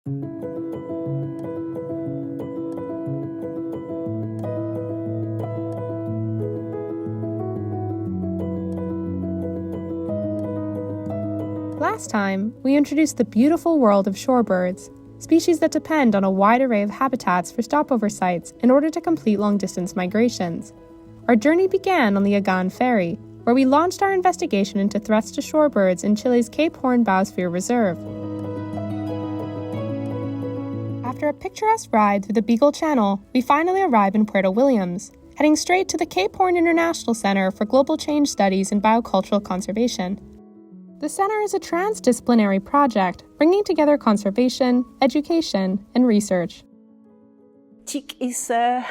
Last time, we introduced the beautiful world of shorebirds, species that depend on a wide array of habitats for stopover sites in order to complete long-distance migrations. Our journey began on the Agan Ferry, where we launched our investigation into threats to shorebirds in Chile's Cape Horn Biosphere Reserve. After a picturesque ride through the Beagle Channel, we finally arrive in Puerto Williams, heading straight to the Cape Horn International Center for Global Change Studies and Biocultural Conservation. The center is a transdisciplinary project bringing together conservation, education, and research. CHIC is a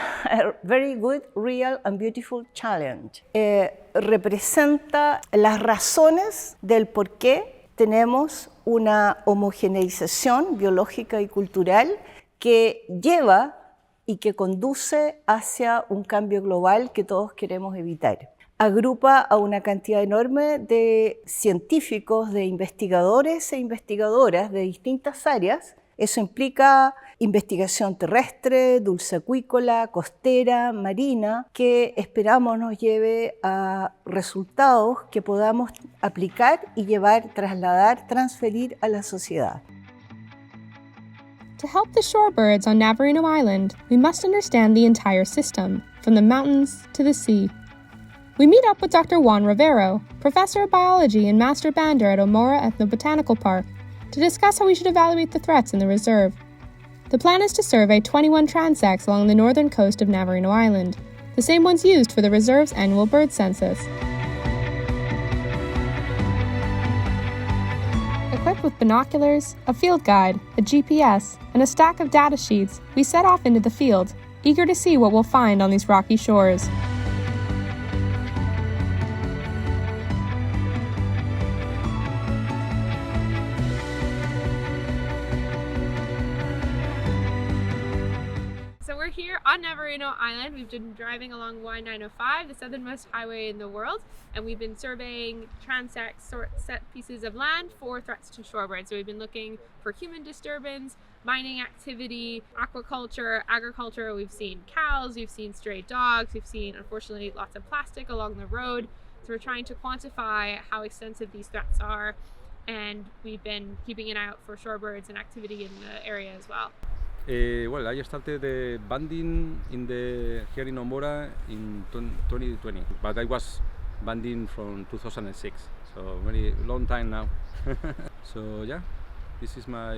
very good, real, and beautiful challenge. Representa las razones del por qué tenemos una homogeneización biológica y cultural que lleva y que conduce hacia un cambio global que todos queremos evitar. Agrupa a una cantidad enorme de científicos, de investigadores e investigadoras de distintas áreas. Eso implica investigación terrestre, dulceacuícola, costera, marina, que esperamos nos lleve a resultados que podamos aplicar y llevar, trasladar, transferir a la sociedad. To help the shorebirds on Navarino Island, we must understand the entire system, from the mountains to the sea. We meet up with Dr. Juan Rivero, professor of biology and master bander at Omora Ethnobotanical Park, to discuss how we should evaluate the threats in the reserve. The plan is to survey 21 transects along the northern coast of Navarino Island, the same ones used for the reserve's annual bird census. Equipped with binoculars, a field guide, a GPS, and a stack of data sheets, we set off into the field, eager to see what we'll find on these rocky shores. So we're here on Navarino Island. We've been driving along Y905, the southernmost highway in the world, and we've been surveying transect set pieces of land for threats to shorebirds. So we've been looking for human disturbance, mining activity, aquaculture, agriculture. We've seen cows, we've seen stray dogs, we've seen, unfortunately, lots of plastic along the road. So we're trying to quantify how extensive these threats are, and we've been keeping an eye out for shorebirds and activity in the area as well. Well, I started the banding here in Omora in 2020, but I was banding from 2006, so very long time now. So yeah, this is my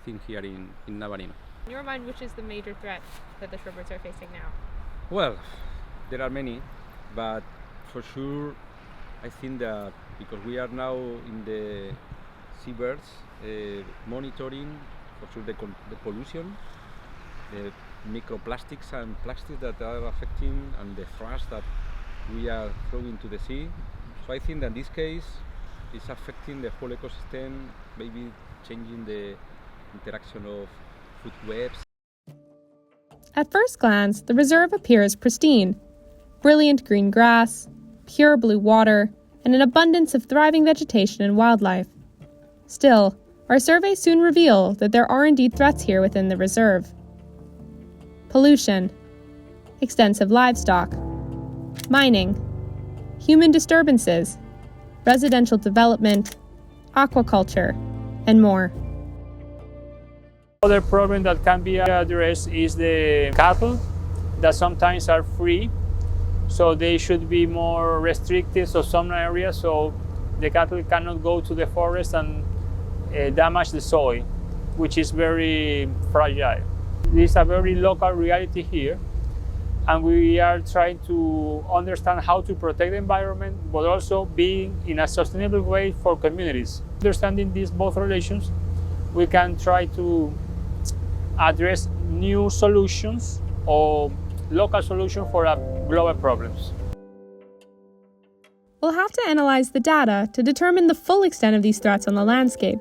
thing here in Navarino. In your mind, which is the major threat that the shorebirds are facing now? Well, there are many, but for sure, I think that because we are now in the seabirds monitoring. For sure, the pollution, the microplastics and plastics that are affecting, and the trash that we are throwing to the sea. So I think that in this case, it's affecting the whole ecosystem, maybe changing the interaction of food webs. At first glance, the reserve appears pristine. Brilliant green grass, pure blue water, and an abundance of thriving vegetation and wildlife. Still, our surveys soon reveal that there are indeed threats here within the reserve. Pollution, extensive livestock, mining, human disturbances, residential development, aquaculture, and more. Other problem that can be addressed is the cattle that sometimes are free, so they should be more restricted to some areas so the cattle cannot go to the forest and damage the soil, which is very fragile. This is a very local reality here, and we are trying to understand how to protect the environment, but also being in a sustainable way for communities. Understanding these both relations, we can try to address new solutions or local solutions for global problems. We'll have to analyze the data to determine the full extent of these threats on the landscape.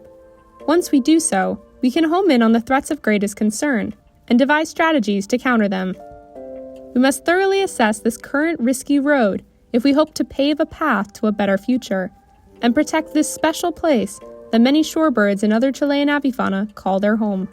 Once we do so, we can home in on the threats of greatest concern and devise strategies to counter them. We must thoroughly assess this current risky road if we hope to pave a path to a better future and protect this special place that many shorebirds and other Chilean avifauna call their home.